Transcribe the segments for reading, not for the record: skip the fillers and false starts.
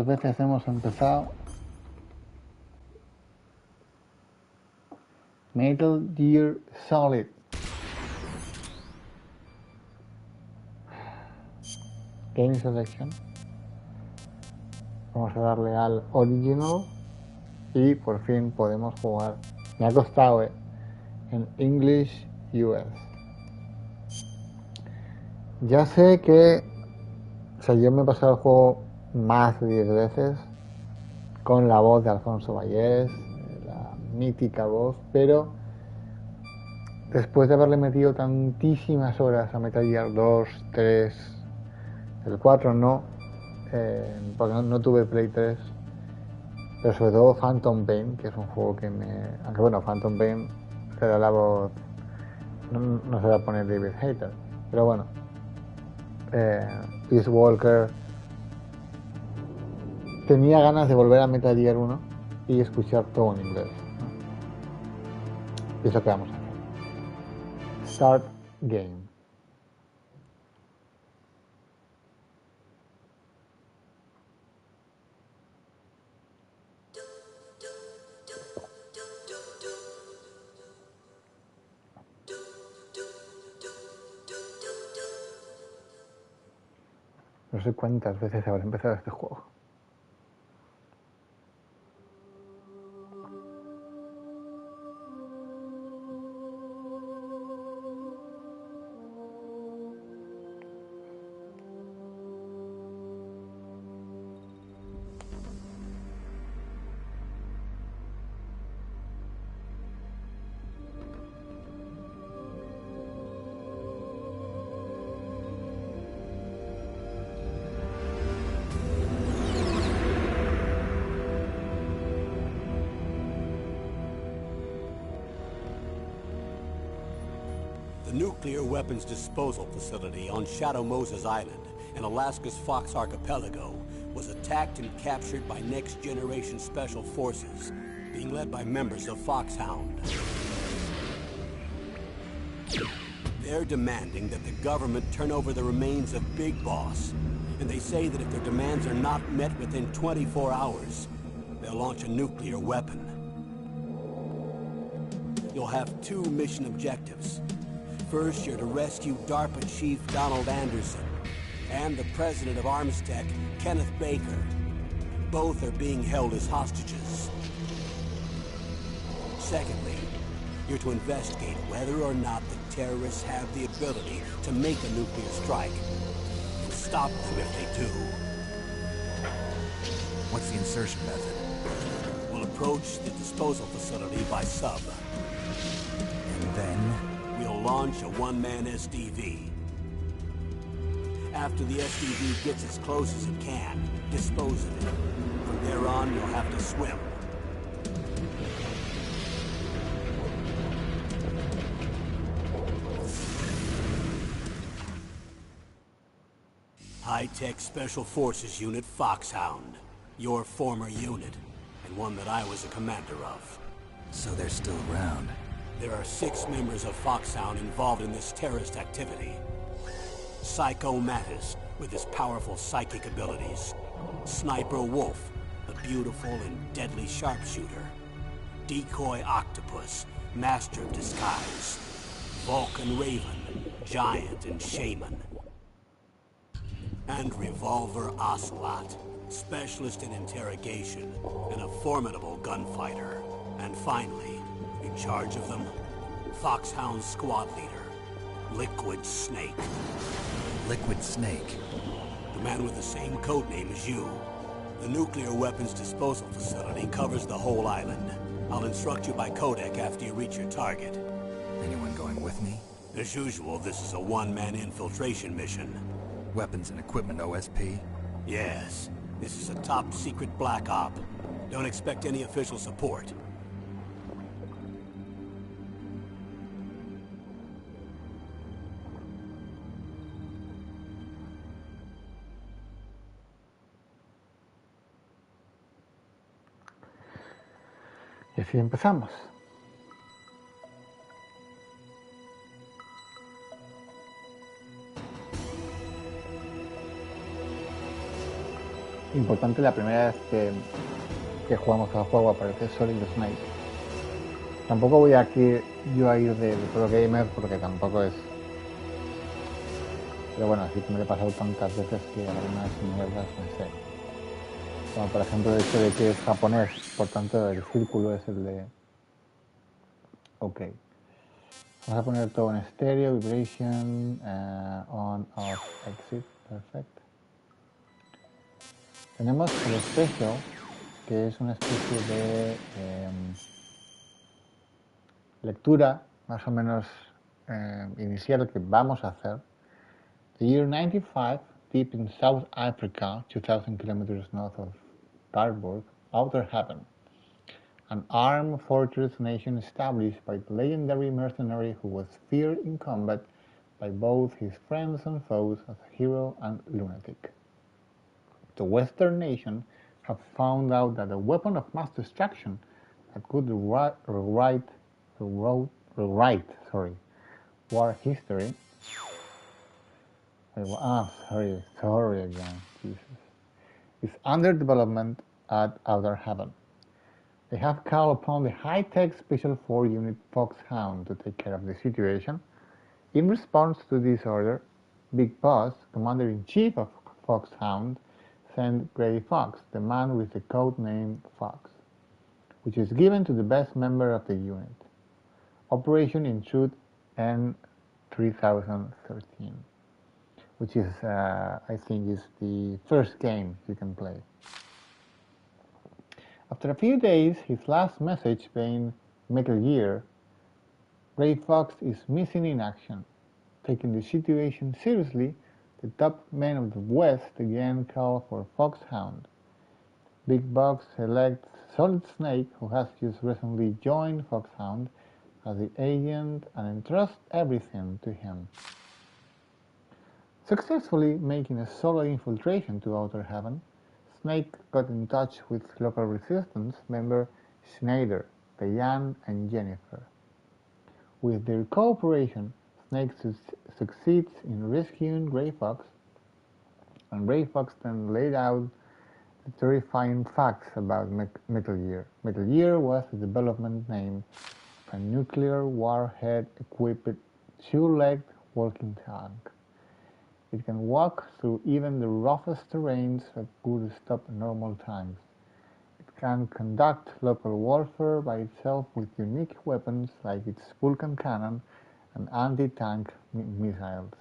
veces hemos empezado Metal Gear Solid. Game Selection. Vamos a darle al Original y por fin podemos jugar. Me ha costado, en English US. Ya sé que, o sea, yo me he pasado el juego más de 10 veces con la voz de Alfonso Vallés, la mítica voz, pero después de haberle metido tantísimas horas a Metal Gear 2, 3, el 4 no, porque no tuve Play 3, pero sobre todo Phantom Pain, que es un juego que me... Aunque bueno, Phantom Pain se da la voz, no se va a poner David Hayter, pero bueno, Peace Walker. Tenía ganas de volver a Metal Gear 1 y escuchar todo en inglés, ¿no? Y eso que vamos a hacer. Start Game. No sé cuántas veces habré empezado este juego. The nuclear weapons disposal facility on Shadow Moses Island in Alaska's Fox Archipelago was attacked and captured by Next Generation Special Forces, being led by members of Foxhound. They're demanding that the government turn over the remains of Big Boss, and they say that if their demands are not met within 24 hours, they'll launch a nuclear weapon. You'll have two mission objectives. First, you're to rescue DARPA Chief Donald Anderson and the president of Armstech, Kenneth Baker. Both are being held as hostages. Secondly, you're to investigate whether or not the terrorists have the ability to make a nuclear strike and stop them if they do. What's the insertion method? We'll approach the disposal facility by sub. And then? We'll launch a one-man SDV. After the SDV gets as close as it can, dispose of it. From there on, you'll have to swim. High-Tech Special Forces Unit Foxhound. Your former unit, and one that I was a commander of. So they're still around. There are 6 members of Foxhound involved in this terrorist activity. Psycho Mattis, with his powerful psychic abilities. Sniper Wolf, the beautiful and deadly sharpshooter. Decoy Octopus, master of disguise. Vulcan Raven, giant and shaman. And Revolver Ocelot, specialist in interrogation and a formidable gunfighter. And finally, in charge of them, Foxhound squad leader, Liquid Snake. Liquid Snake? The man with the same codename as you. The nuclear weapons disposal facility covers the whole island. I'll instruct you by codec after you reach your target. Anyone going with me? As usual, this is a one-man infiltration mission. Weapons and equipment OSP? Yes. This is a top-secret black op. Don't expect any official support. Y así empezamos. Importante, la primera vez que jugamos al juego aparece Solid Snake. Tampoco voy aquí yo a ir de pro gamer porque tampoco es. Pero bueno, así que me lo he pasado tantas veces que algunas mierdas me sé. Como por ejemplo el hecho de que es japonés, por tanto el círculo es el de. Ok. Vamos a poner todo en estéreo, vibration, on, off, exit, perfecto. Tenemos el special, que es una especie de lectura más o menos inicial que vamos a hacer. The year 95, deep in South Africa, 2,000 kilometers north of Dartburg, Outer Heaven, an armed fortress nation established by the legendary mercenary who was feared in combat by both his friends and foes as a hero and lunatic. The Western nation have found out that a weapon of mass destruction that could rewrite war history. Sorry again, Jesus. Is under development at Outer Heaven. They have called upon the high-tech Special 4 Unit Foxhound to take care of the situation. In response to this order, Big Boss, Commander-in-Chief of Foxhound, sent Grey Fox, the man with the code name Fox, which is given to the best member of the unit. Operation Intrude N3013, which is, I think, is the first game you can play. After a few days, his last message being Metal Gear, Grey Fox is missing in action. Taking the situation seriously, the top men of the West again call for Foxhound. Big Box selects Solid Snake, who has just recently joined Foxhound, as the agent and entrusts everything to him. Successfully making a solo infiltration to Outer Heaven, Snake got in touch with local resistance member Schneider, Diane, and Jennifer. With their cooperation, Snake succeeds in rescuing Grey Fox, and Grey Fox then laid out the terrifying facts about Metal Gear. Metal Gear was the development name of a nuclear warhead-equipped two-legged walking tank. It can walk through even the roughest terrains that could stop normal tanks. It can conduct local warfare by itself with unique weapons like its Vulcan cannon and anti-tank missiles.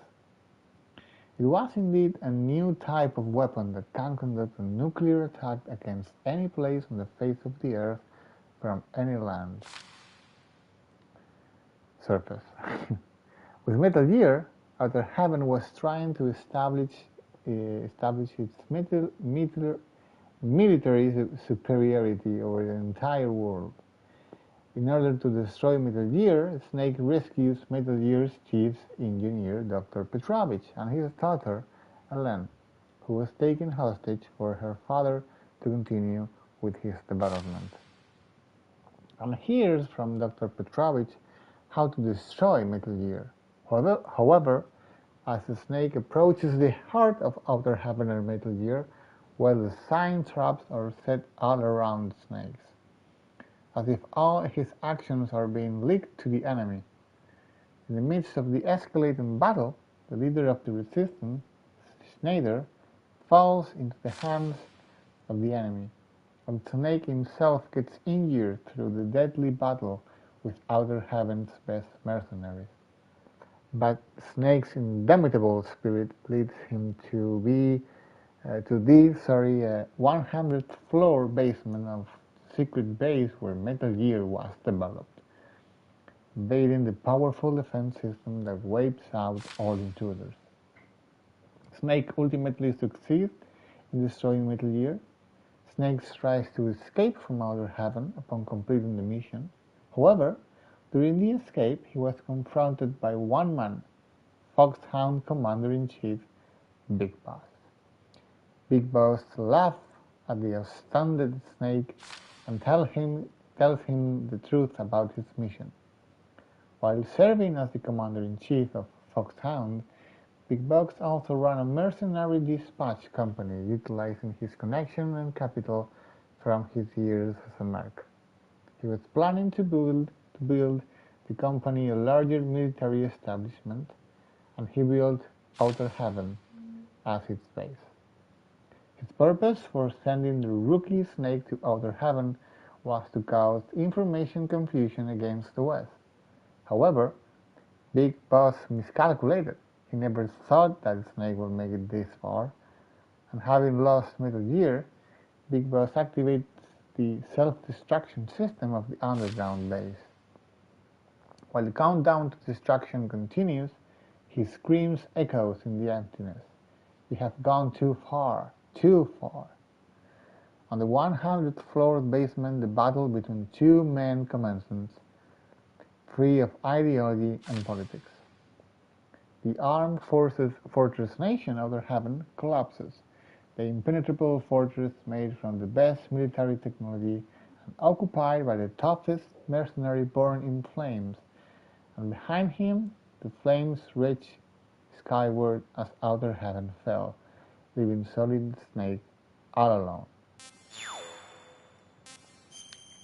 It was indeed a new type of weapon that can conduct a nuclear attack against any place on the face of the Earth from any land surface. With Metal Gear, Outer Heaven was trying to establish its military superiority over the entire world. In order to destroy Metal Gear, Snake rescues Metal Gear's chief engineer, Dr. Petrovich, and his daughter, Ellen, who was taken hostage for her father to continue with his development. And hears from Dr. Petrovich how to destroy Metal Gear. However, as the Snake approaches the heart of Outer Heaven and Metal Gear, while the sign traps are set all around Snakes, as if all his actions are being leaked to the enemy. In the midst of the escalating battle, the leader of the resistance, Schneider, falls into the hands of the enemy, and Snake himself gets injured through the deadly battle with Outer Heaven's best mercenaries. But Snake's indomitable spirit leads him to the 100th floor basement of secret base where Metal Gear was developed, invading the powerful defense system that wipes out all intruders. Snake ultimately succeeds in destroying Metal Gear. Snake tries to escape from Outer Heaven upon completing the mission. However, during the escape, he was confronted by one man, Foxhound Commander-in-Chief, Big Boss. Big Boss laughs at the astounded Snake and tells him the truth about his mission. While serving as the Commander-in-Chief of Foxhound, Big Boss also ran a mercenary dispatch company, utilizing his connection and capital from his years as a merc. He was planning to build the company a larger military establishment, and he built Outer Heaven as its base. His purpose for sending the rookie Snake to Outer Heaven was to cause information confusion against the West. However, Big Boss miscalculated. He never thought that Snake would make it this far, and having lost Metal Gear, Big Boss activates the self-destruction system of the underground base. While the countdown to destruction continues, his screams echoes in the emptiness. We have gone too far, too far. On the 100th floor basement, the battle between two men commences, free of ideology and politics. The armed fortress nation, Outer Heaven, collapses. The impenetrable fortress made from the best military technology and occupied by the toughest mercenary born in flames, and behind him the flames reach skyward as Outer Heaven fell, leaving Solid Snake all alone.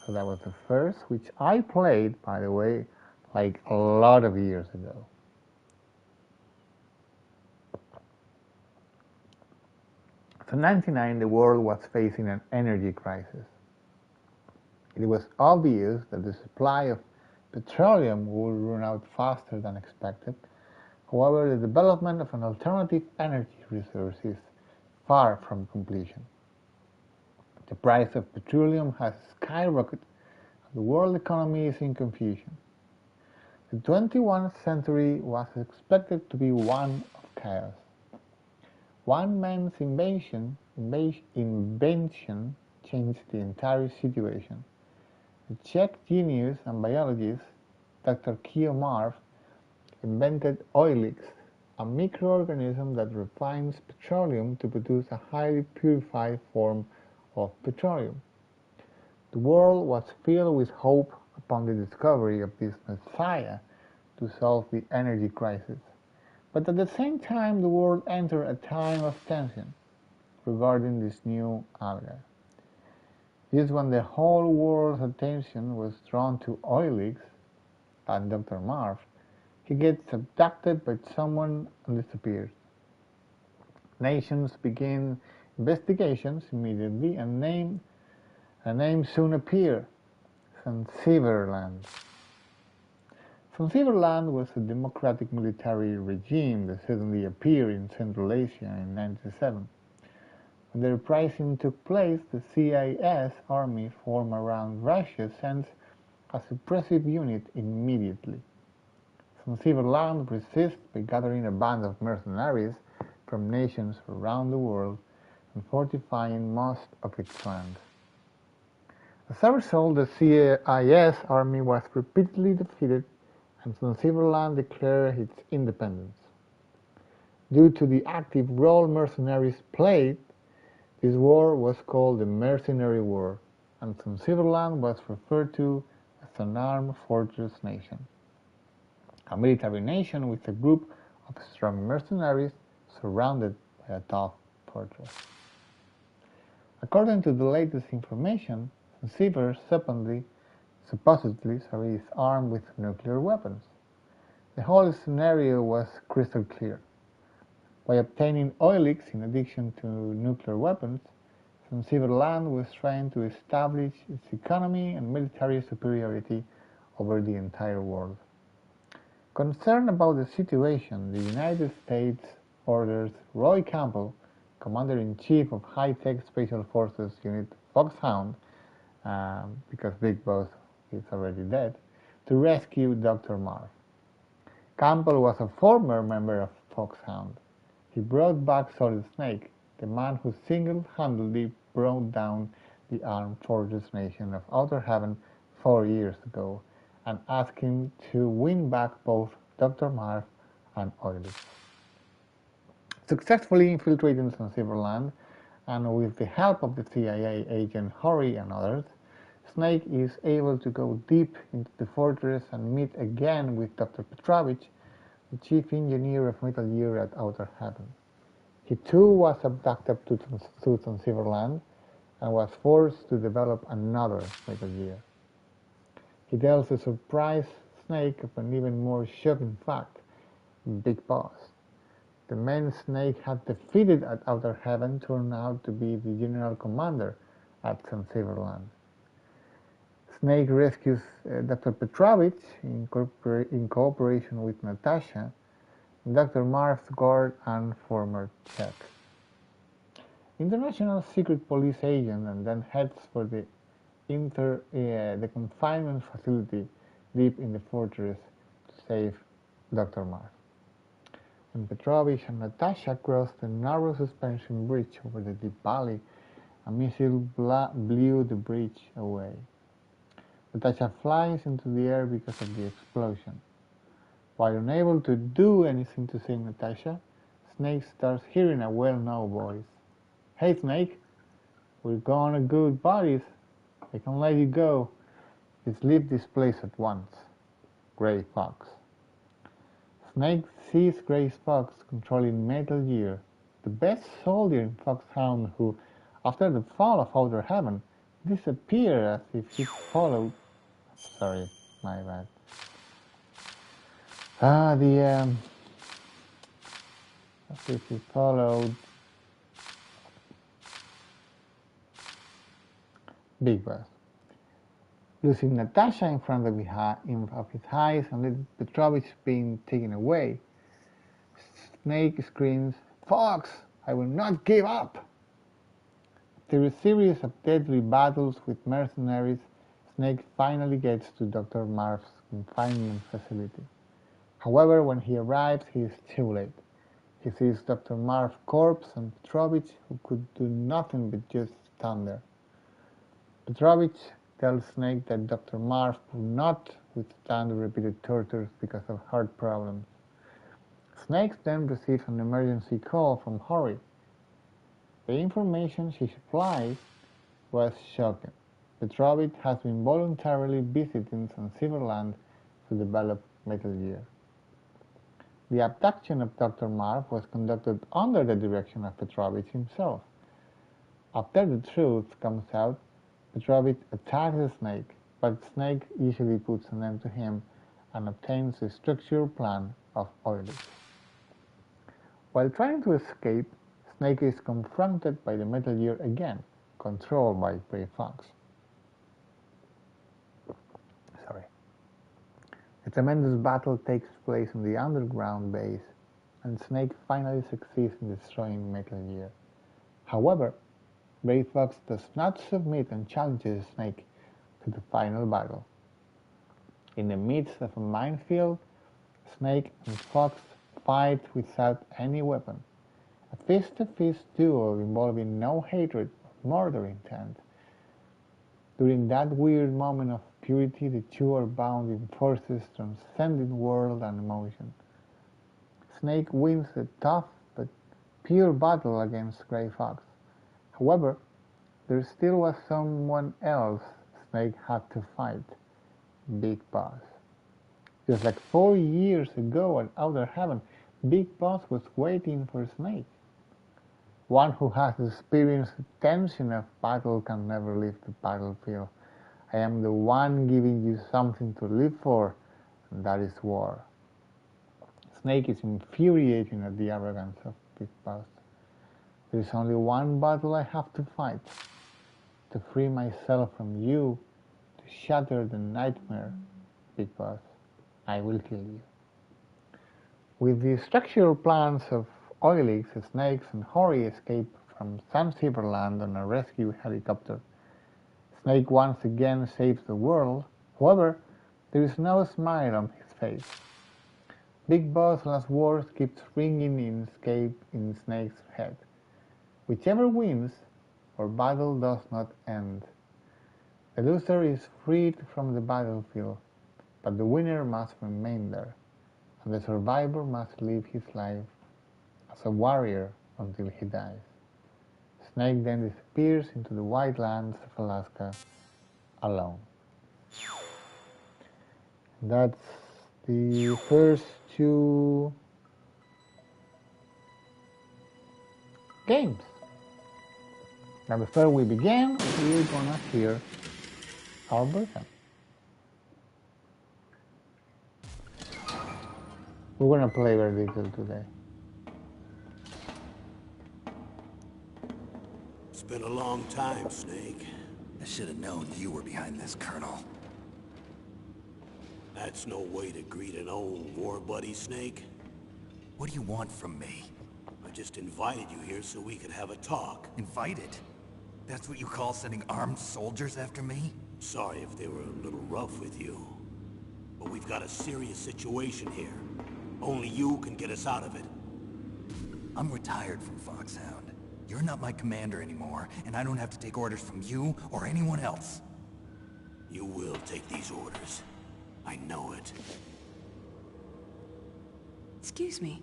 So that was the first, which I played, by the way, like a lot of years ago. In 1999, the world was facing an energy crisis. It was obvious that the supply of petroleum would run out faster than expected. However, the development of an alternative energy resource is far from completion. The price of petroleum has skyrocketed, and the world economy is in confusion. The 21st century was expected to be one of chaos. One man's invention changed the entire situation. The Czech genius and biologist Dr. Kio Marv invented Oilix, a microorganism that refines petroleum to produce a highly purified form of petroleum. The world was filled with hope upon the discovery of this messiah to solve the energy crisis. But at the same time, the world entered a time of tension regarding this new alga. This when the whole world's attention was drawn to Oilix and Dr. Marv. He gets abducted by someone and disappears. Nations begin investigations immediately, and a name soon appeared: Zanzibarland. Zanzibarland was a democratic military regime that suddenly appeared in Central Asia in 1997. When the uprising took place, the CIS army formed around Russia sent a suppressive unit immediately. Zanzibarland resists by gathering a band of mercenaries from nations around the world and fortifying most of its land. As a result, the CIS army was repeatedly defeated, and Zanzibarland declared its independence. Due to the active role mercenaries played, this war was called the Mercenary War, and Zanzibarland was referred to as an armed fortress nation, a military nation with a group of strong mercenaries surrounded by a tough fortress. According to the latest information, Zanzibar supposedly is armed with nuclear weapons. The whole scenario was crystal clear. By obtaining Oilix in addition to nuclear weapons, Zanzibarland was trying to establish its economy and military superiority over the entire world. Concerned about the situation, the United States orders Roy Campbell, Commander-in-Chief of High-Tech Special Forces Unit Foxhound, because Big Boss is already dead, to rescue Dr. Marv. Campbell was a former member of Foxhound. He brought back Solid Snake, the man who single-handedly brought down the armed fortress nation of Outer Heaven 4 years ago, and asked him to win back both Dr. Marv and Oilix. Successfully infiltrating Zanzibarland, and with the help of the CIA agent Hori and others, Snake is able to go deep into the fortress and meet again with Dr. Petrovich, the chief engineer of Metal Gear at Outer Heaven. He too was abducted to Transceiverland and was forced to develop another Metal Gear. He tells a surprised Snake of an even more shocking fact: Big Boss, the man Snake had defeated at Outer Heaven, turned out to be the general commander at Transceiverland. Snake rescues Dr. Petrovich in cooperation with Natasha, Dr. Marv's guard and former check. International secret police agent, and then heads for the confinement facility deep in the fortress to save Dr. Marv. When Petrovich and Natasha cross the narrow suspension bridge over the deep valley, a missile blew the bridge away. Natasha flies into the air because of the explosion. While unable to do anything to save Natasha, Snake starts hearing a well-known voice. "Hey Snake, we're gonna good buddies. I can let you go. Just leave this place at once." Gray Fox. Snake sees Gray Fox controlling Metal Gear, the best soldier in Foxhound who, after the fall of Outer Heaven, disappeared as if he followed... Sorry, my bad. As if he followed Big Boss. Losing Natasha in front of his eyes and little Petrovich being taken away, Snake screams, "Fox, I will not give up!" After a series of deadly battles with mercenaries, Snake finally gets to Dr. Marv's confinement facility. However, when he arrives, he is too late. He sees Dr. Marv's corpse and Petrovich, who could do nothing but just stand there. Petrovich tells Snake that Dr. Marv could not withstand the repeated tortures because of heart problems. Snake then receives an emergency call from Hori. The information she supplies was shocking. Petrovich has been voluntarily visiting Transceiverland to develop Metal Gear. The abduction of Dr. Marv was conducted under the direction of Petrovich himself. After the truth comes out, Petrovich attacks Snake, but Snake easily puts an end to him and obtains the structural plan of Oilix. While trying to escape, Snake is confronted by the Metal Gear again, controlled by Gray Fox. A tremendous battle takes place in the underground base, and Snake finally succeeds in destroying Metal Gear. However, Gray Fox does not submit and challenges Snake to the final battle. In the midst of a minefield, Snake and Fox fight without any weapon, a fist-to-fist duel involving no hatred or murder intent. During that weird moment of purity, the two are bound in forces transcending world and emotion. Snake wins a tough but pure battle against Gray Fox. However, there still was someone else Snake had to fight: Big Boss. Just like 4 years ago at Outer Heaven, Big Boss was waiting for Snake. One who has experienced the tension of battle can never leave the battlefield. I am the one giving you something to live for, and that is war. Snake is infuriating at the arrogance of Big Boss. There is only one battle I have to fight: to free myself from you, to shatter the nightmare, Big Boss. I will kill you. With the structural plans of Oilix, Snakes and Hori escape from Transceiverland on a rescue helicopter. Snake once again saves the world. However, there is no smile on his face. Big Boss' last words keep ringing in Snake's head. Whichever wins, our battle does not end. The loser is freed from the battlefield, but the winner must remain there, and the survivor must live his life as a warrior until he dies. Snake then disappears into the white lands of Alaska alone. That's the first to games. Now before we begin, we're gonna hear our version. We're gonna play very little today. It's been a long time, Snake. I should have known you were behind this, Colonel. That's no way to greet an old war buddy, Snake. What do you want from me? I just invited you here so we could have a talk. Invited? That's what you call sending armed soldiers after me? Sorry if they were a little rough with you. But we've got a serious situation here. Only you can get us out of it. I'm retired from Foxhound. You're not my commander anymore, and I don't have to take orders from you or anyone else. You will take these orders. I know it. Excuse me.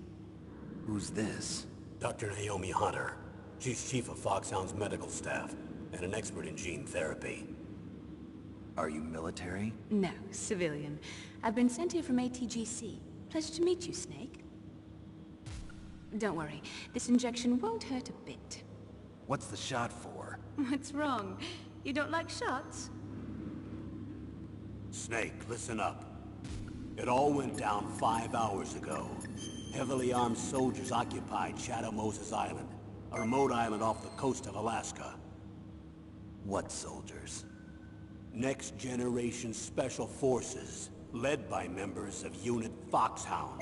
Who's this? Dr. Naomi Hunter. She's chief of Foxhound's medical staff, and an expert in gene therapy. Are you military? No, civilian. I've been sent here from ATGC. Pleasure to meet you, Snake. Don't worry, this injection won't hurt a bit. What's the shot for? What's wrong? You don't like shots? Snake, listen up. It all went down 5 hours ago. Heavily armed soldiers occupied Shadow Moses Island, a remote island off the coast of Alaska. What soldiers? Next Generation Special Forces, led by members of Unit Foxhound.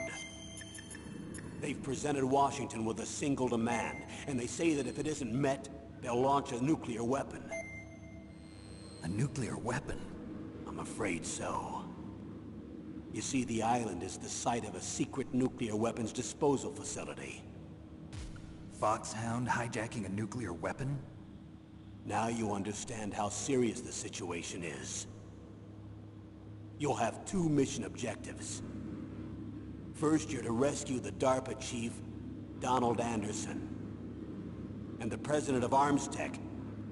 They've presented Washington with a single demand, and they say that if it isn't met, they'll launch a nuclear weapon. A nuclear weapon? I'm afraid so. You see, the island is the site of a secret nuclear weapons disposal facility. Foxhound hijacking a nuclear weapon? Now you understand how serious the situation is. You'll have 2 mission objectives. First, you're to rescue the DARPA chief, Donald Anderson, and the president of Armstech,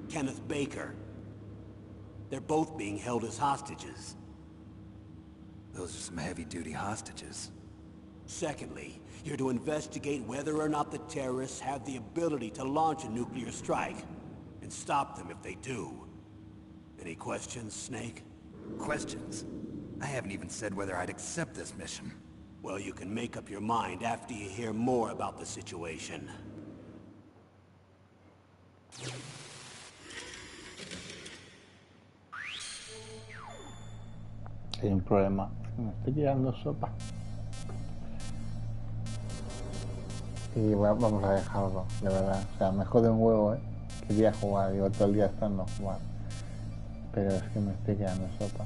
Kenneth Baker. They're both being held as hostages. Those are some heavy-duty hostages. Secondly, you're to investigate whether or not the terrorists have the ability to launch a nuclear strike, and stop them if they do. Any questions, Snake? Questions? I haven't even said whether I'd accept this mission. Well, you can make up your mind after you hear more about the situation. Hay un problema. Me estoy quedando sopa. Y vamos a dejarlo, de verdad. O sea, me jode un huevo, ¿eh? Quería jugar, digo, todo el día estando jugar. Pero es que me estoy quedando sopa.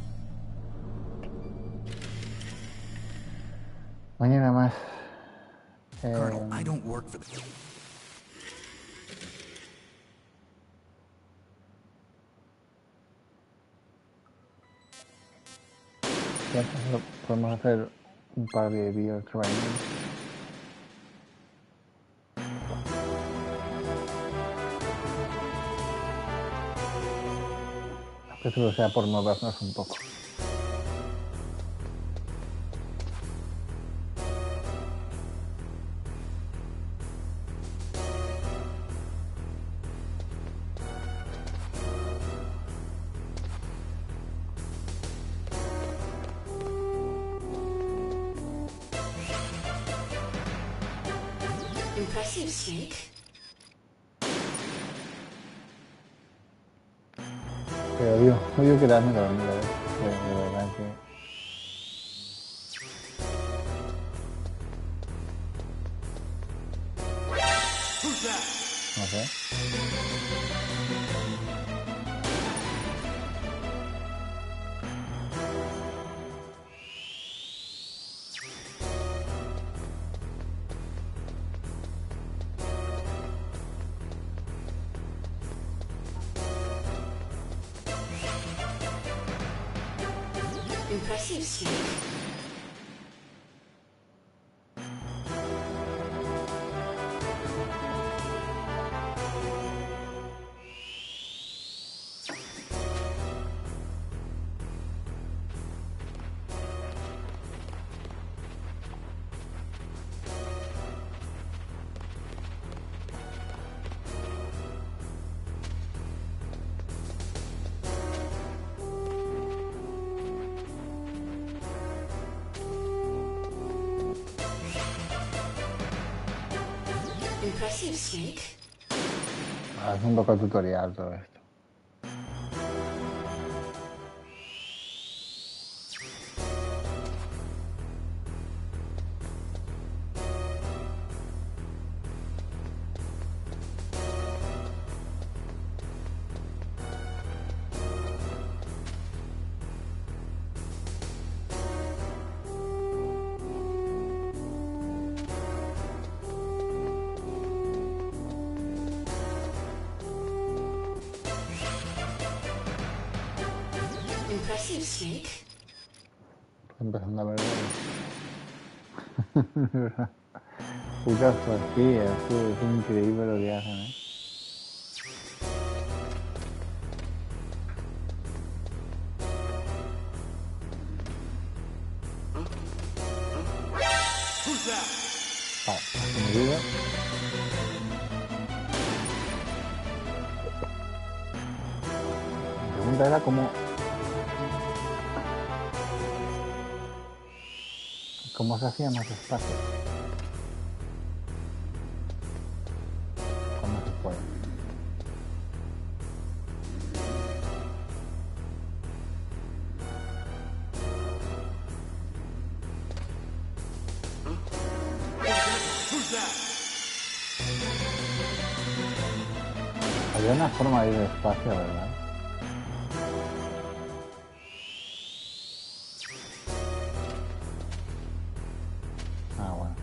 Mañana más. Colonel, I don't work for the... Podemos hacer un par de video training. Que solo sea por movernos un poco. Impressive, Snake. Pero digo, odio quedarme dormido, de verdad que... No sé. Impressive, Snake. Impressive, Snake. Ahora es un poco tutorial todo esto. Impressive, Snake. Empezando a ver. Putas tortillas, tío, es increíble lo que hacen, ¿eh? Vale, mi vida. La pregunta era cómo se hacía más espacio. ¿Cómo se puede? Había una forma de ir despacio, ¿verdad? Ah, bueno.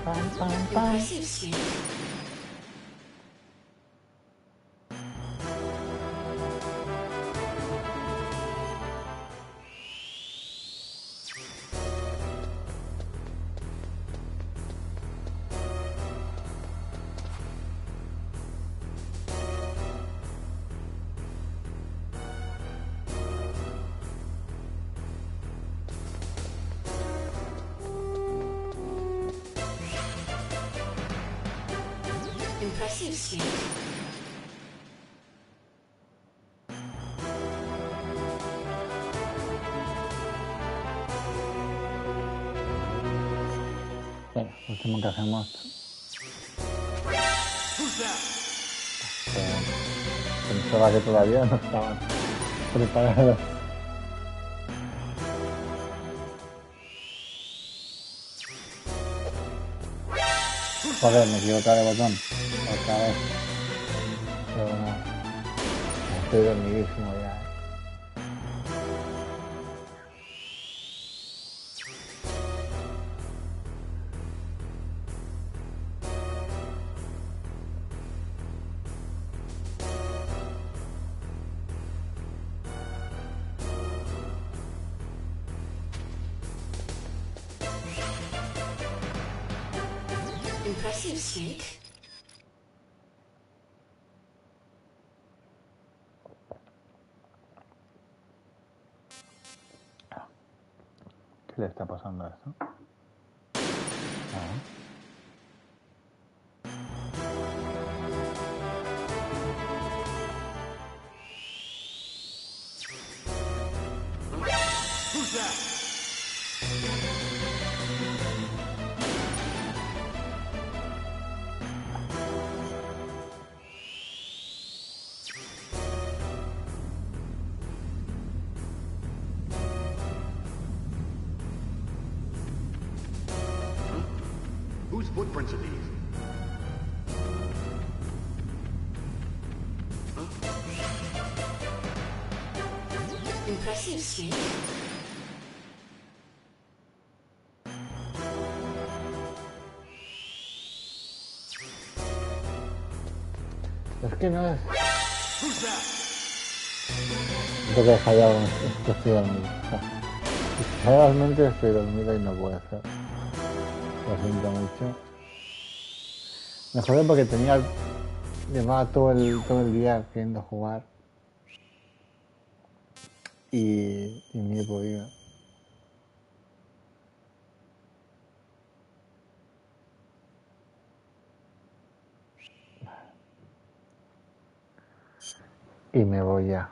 Pam, pam, pam. Impressive, Snake. Impressive, Snake. Venga, último que hacemos. Pensaba que todavía no estaban preparados. Joder, me equivoqué de botón. Otra vez. Pero no. Estoy dormidísimo ya. Impressive, Snake. ¿Qué le está pasando a esto? Ah. Whose footprints are these? Impressive, Snake. Es que no es. Creo que he fallado. Estoy dormido. Realmente estoy dormido y no puedo hacer. Lo siento mucho. Me jodé porque llevaba todo el día queriendo jugar. Y ni he podido. y me voy ya.